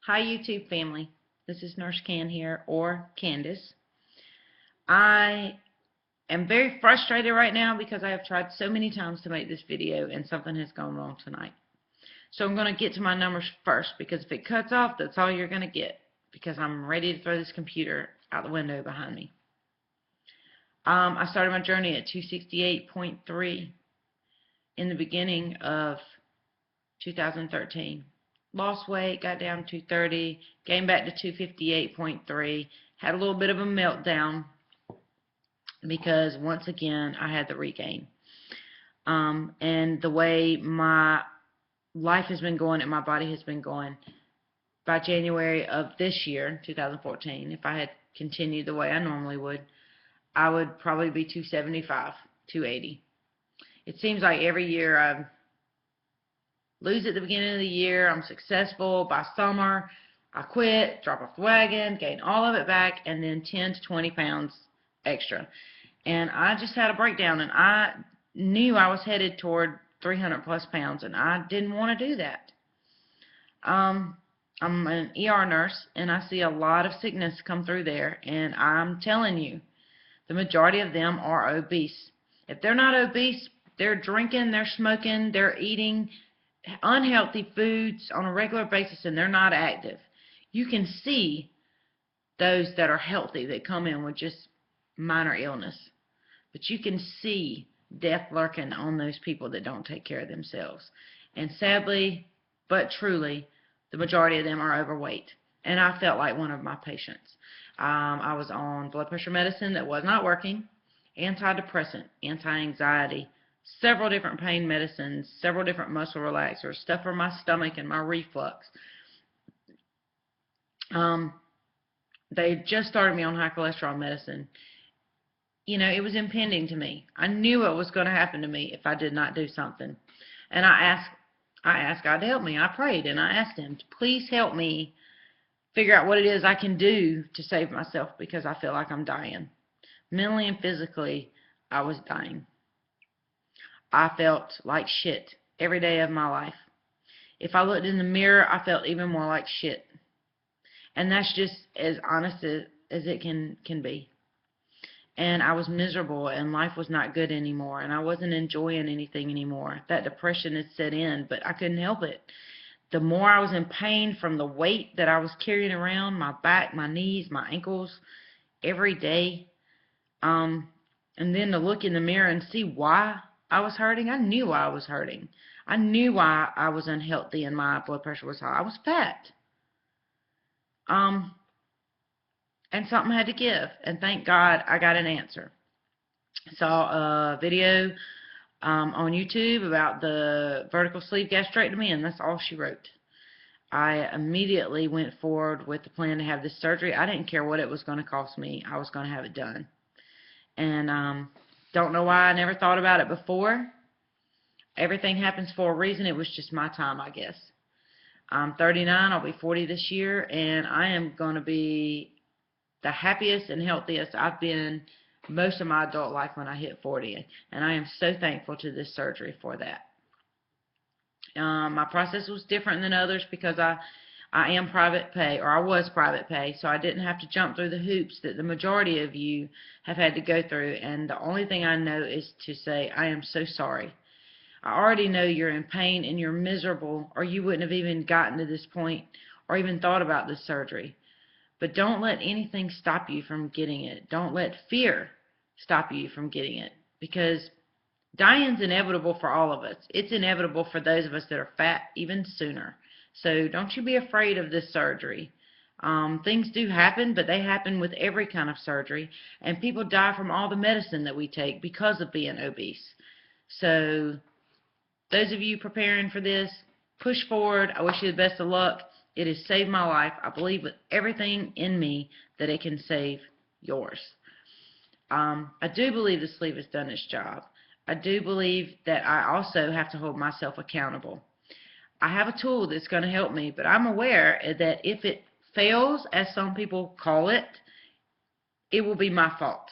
Hi YouTube family, this is Nurse Can here, or Candace. I am very frustrated right now because I have tried so many times to make this video and something has gone wrong tonight. So I'm going to get to my numbers first, because if it cuts off, that's all you're going to get, because I'm ready to throw this computer out the window behind me. I started my journey at 268.3 in the beginning of 2013. Lost weight, got down to 230, came back to 258.3, had a little bit of a meltdown because once again I had the regain. And the way my life has been going and my body has been going, by January of this year, 2014, if I had continued the way I normally would, I would probably be 275, 280. It seems like every year I lose at the beginning of the year, I'm successful, by summer I quit, drop off the wagon, gain all of it back, and then 10 to 20 pounds extra. And I just had a breakdown, and I knew I was headed toward 300 plus pounds, and I didn't want to do that. I'm an ER nurse, and I see a lot of sickness come through there, and I'm telling you, the majority of them are obese. If they're not obese, they're drinking, they're smoking, they're eating unhealthy foods on a regular basis, and they're not active. You can see those that are healthy that come in with just minor illness, but you can see death lurking on those people that don't take care of themselves. And sadly but truly, the majority of them are overweight, and I felt like one of my patients. I was on blood pressure medicine that was not working, antidepressant, anti-anxiety, several different pain medicines, several different muscle relaxers, stuff for my stomach and my reflux. They just started me on high cholesterol medicine. You know, it was impending to me. I knew it was going to happen to me if I did not do something. And I asked God to help me. I prayed and I asked Him to please help me figure out what it is I can do to save myself, because I feel like I'm dying. Mentally and physically, I was dying. I felt like shit every day of my life. If I looked in the mirror, I felt even more like shit. And that's just as honest as it can be. And I was miserable, and life was not good anymore, and I wasn't enjoying anything anymore. That depression had set in, but I couldn't help it. The more I was in pain from the weight that I was carrying around, my back, my knees, my ankles, every day, and then to look in the mirror and see why I was hurting. I knew why I was hurting. I knew why I was unhealthy and my blood pressure was high. I was fat. And something had to give, and thank God I got an answer. Saw a video on YouTube about the vertical sleeve gastrectomy, and that's all she wrote. I immediately went forward with the plan to have this surgery. I didn't care what it was going to cost me. I was going to have it done. And don't know why I never thought about it before. Everything happens for a reason. It was just my time, I guess. I'm 39. I'll be 40 this year, and I am going to be the happiest and healthiest I've been most of my adult life when I hit 40, and I am so thankful to this surgery for that. My process was different than others because I am private pay, or I was private pay, so I didn't have to jump through the hoops that the majority of you have had to go through, and the only thing I know is to say, I am so sorry. I already know you're in pain and you're miserable, or you wouldn't have even gotten to this point or even thought about this surgery. But don't let anything stop you from getting it. Don't let fear stop you from getting it, because dying's inevitable for all of us. It's inevitable for those of us that are fat even sooner. So don't you be afraid of this surgery. Things do happen, but they happen with every kind of surgery, and people die from all the medicine that we take because of being obese. So those of you preparing for this, push forward. I wish you the best of luck. It has saved my life. I believe with everything in me that it can save yours. I do believe the sleeve has done its job. I do believe that I also have to hold myself accountable. I have a tool that's going to help me, but I'm aware that if it fails, as some people call it, it will be my fault,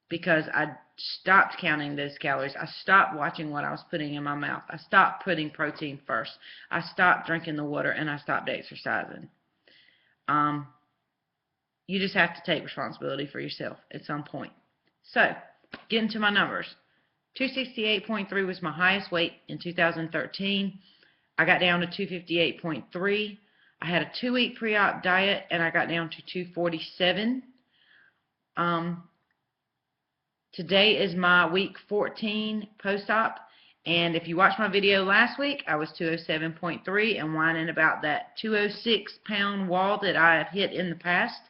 because I stopped counting those calories. I stopped watching what I was putting in my mouth. I stopped putting protein first. I stopped drinking the water, and I stopped exercising. You just have to take responsibility for yourself at some point. So, getting to my numbers. 268.3 was my highest weight in 2013. I got down to 258.3. I had a 2-week pre-op diet, and I got down to 247. Today is my week 14 post-op, and if you watched my video last week, I was 207.3 and whining about that 206-pound wall that I have hit in the past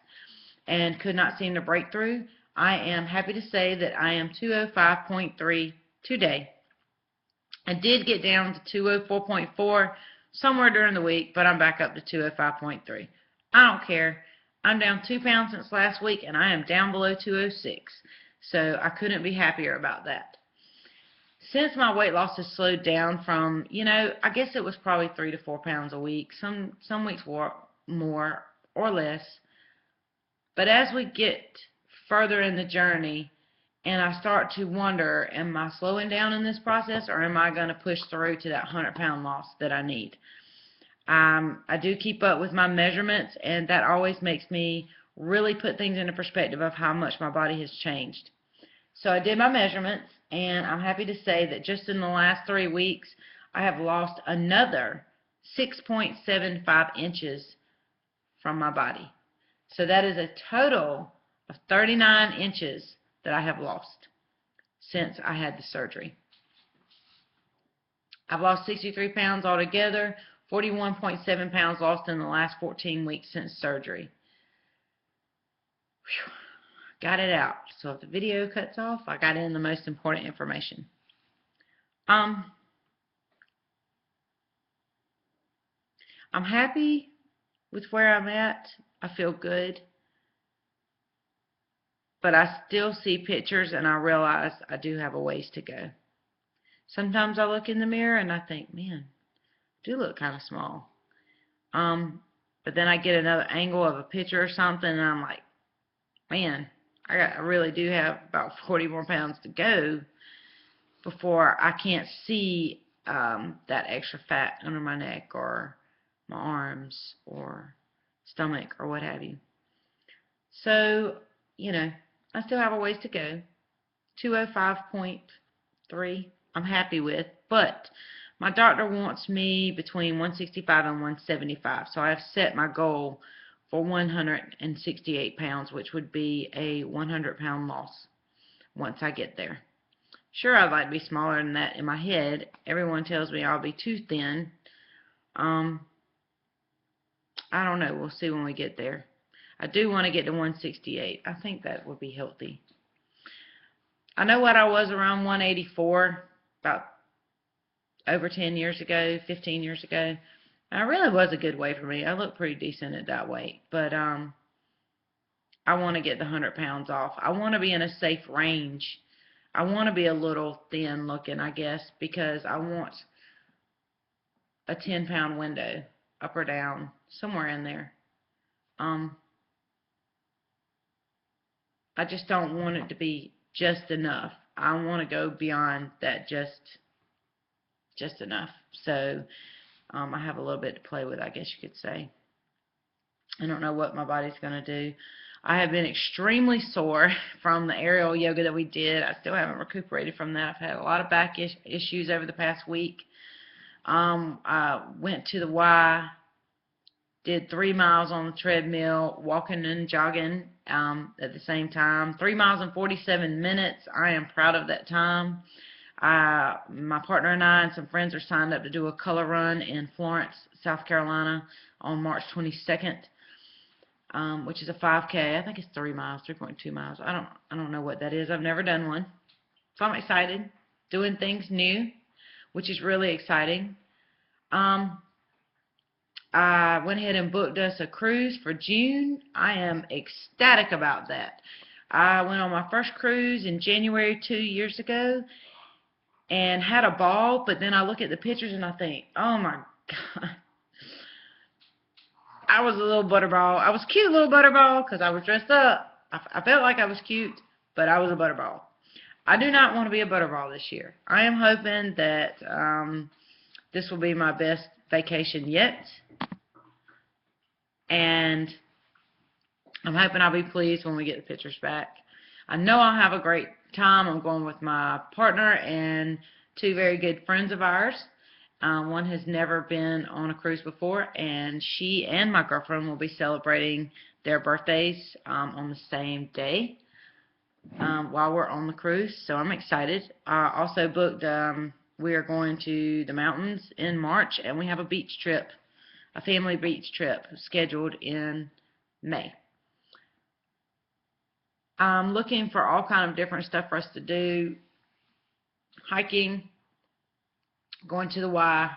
and could not seem to break through. I am happy to say that I am 205.3 today. I did get down to 204.4 somewhere during the week, but I'm back up to 205.3. I don't care. I'm down 2 pounds since last week, and I am down below 206. So I couldn't be happier about that. Since my weight loss has slowed down from, I guess it was probably 3 to 4 pounds a week. Some weeks more or less. But as we get further in the journey, and I start to wonder, am I slowing down in this process, or am I going to push through to that 100-pound loss that I need? I do keep up with my measurements, and that always makes me really put things into perspective of how much my body has changed. So I did my measurements, and I'm happy to say that just in the last 3 weeks, I have lost another 6.75 inches from my body. So that is a total of 39 inches that I have lost since I had the surgery. I've lost 63 pounds altogether, 41.7 pounds lost in the last 14 weeks since surgery. Whew. Got it out. So if the video cuts off, I got in the most important information. I'm happy with where I'm at. I feel good. But I still see pictures and I realize I do have a ways to go. Sometimes I look in the mirror and I think, man, I do look kind of small. But then I get another angle of a picture or something and I'm like, man, I really do have about 40 more pounds to go before I can't see that extra fat under my neck or my arms or stomach or what have you. So, I still have a ways to go. 205.3 I'm happy with, but my doctor wants me between 165 and 175, so I have set my goal for 168 pounds, which would be a 100-pound loss once I get there. Sure, I'd like to be smaller than that in my head. Everyone tells me I'll be too thin. I don't know. We'll see when we get there. I do want to get to 168. I think that would be healthy. I know what I was around 184 about over 10 years ago, 15 years ago. And it really was a good weight for me. I look pretty decent at that weight. But I want to get the 100 pounds off. I want to be in a safe range. I want to be a little thin looking, I guess, because I want a 10-pound window, up or down, somewhere in there. I just don't want it to be just enough. I want to go beyond that just enough. So I have a little bit to play with, I guess you could say. I don't know what my body's going to do. I have been extremely sore from the aerial yoga that we did. I still haven't recuperated from that. I've had a lot of back issues over the past week. I went to the Y, did 3 miles on the treadmill, walking and jogging at the same time. 3 miles and 47 minutes. I am proud of that time. My partner and I and some friends are signed up to do a color run in Florence, South Carolina on March 22nd, which is a 5K. I think it's 3 miles, 3.2 miles. I don't know what that is. I've never done one. So I'm excited. Doing things new, which is really exciting. I went ahead and booked us a cruise for June. I am ecstatic about that. I went on my first cruise in January 2 years ago and had a ball, but then I look at the pictures and I think, oh my God. I was a little butterball. I was a cute little butterball because I was dressed up. I felt like I was cute, but I was a butterball. I do not want to be a butterball this year. I am hoping that this will be my best vacation yet. And I'm hoping I'll be pleased when we get the pictures back. I know I'll have a great time. I'm going with my partner and two very good friends of ours. One has never been on a cruise before, and she and my girlfriend will be celebrating their birthdays on the same day while we're on the cruise, so I'm excited. I also booked, we are going to the mountains in March, and we have a beach trip, a family beach trip scheduled in May. I'm looking for all kind of different stuff for us to do. Hiking, going to the Y.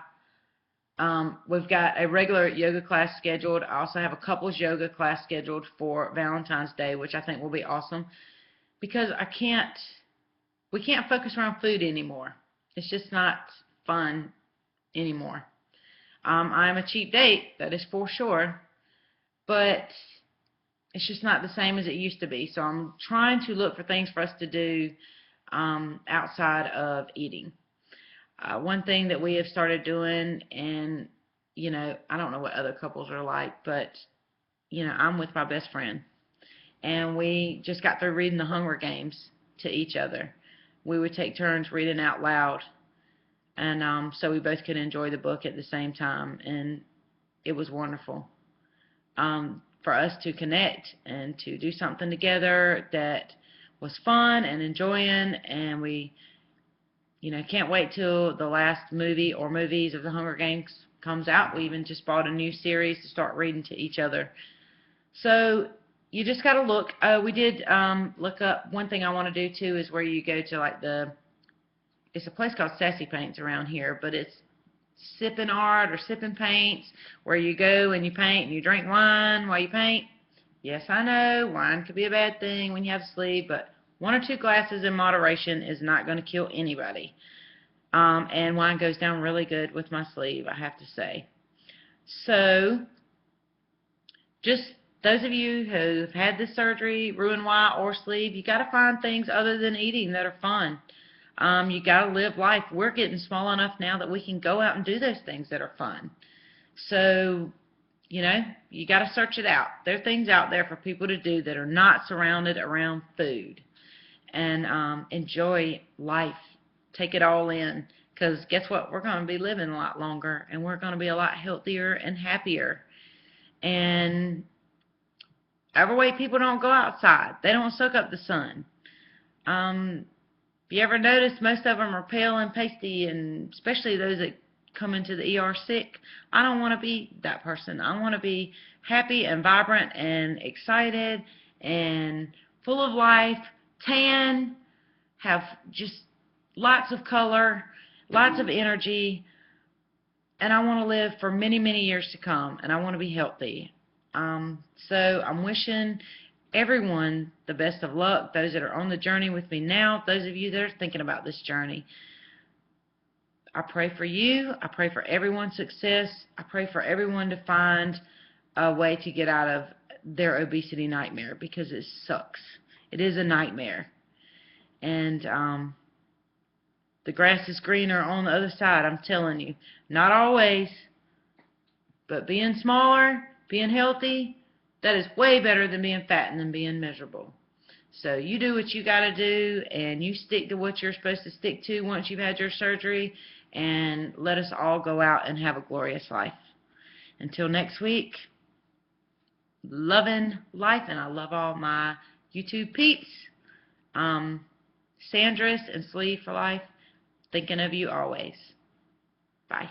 We've got a regular yoga class scheduled. I also have a couples yoga class scheduled for Valentine's Day, which I think will be awesome, because we can't focus around food anymore. It's just not fun anymore. I'm a cheap date, that is for sure, but it's just not the same as it used to be. So I'm trying to look for things for us to do outside of eating. One thing that we have started doing, and I don't know what other couples are like, but I'm with my best friend, and we just got through reading the Hunger Games to each other. We would take turns reading out loud, and so we both could enjoy the book at the same time, and it was wonderful for us to connect and to do something together that was fun and enjoying, and we can't wait till the last movie or movies of the Hunger Games comes out. We even just bought a new series to start reading to each other. So you just got to look. We did look up, one thing I want to do too is where you go to like it's a place called Sassy Paints around here, but it's Sipping Art or Sipping Paints, where you go and you paint and you drink wine while you paint. Yes, I know, wine could be a bad thing when you have a sleeve, but 1 or 2 glasses in moderation is not going to kill anybody. And wine goes down really good with my sleeve, I have to say. So, just those of you who've had this surgery, Roux-en-Y or sleeve, you got to find things other than eating that are fun. You got to live life. We're getting small enough now that we can go out and do those things that are fun. So, you got to search it out. There are things out there for people to do that are not surrounded around food. And enjoy life. Take it all in. Because guess what? We're going to be living a lot longer, and we're going to be a lot healthier and happier. And overweight people don't go outside. They don't soak up the sun. If you ever notice, most of them are pale and pasty, and especially those that come into the ER sick. I don't want to be that person. I want to be happy and vibrant and excited and full of life, tan, have just lots of color, lots of energy, and I want to live for many, many years to come, and I want to be healthy. So I'm wishing everyone the best of luck, those that are on the journey with me now, those of you that are thinking about this journey. I pray for you. I pray for everyone's success. I pray for everyone to find a way to get out of their obesity nightmare, because it sucks. It is a nightmare. And the grass is greener on the other side, I'm telling you. Not always, but being smaller, being healthy, that is way better than being fat and than being miserable. So you do what you got to do, and you stick to what you're supposed to stick to once you've had your surgery, and let us all go out and have a glorious life. Until next week, loving life, and I love all my YouTube peeps. Sandra's and Sleeve for Life, thinking of you always. Bye.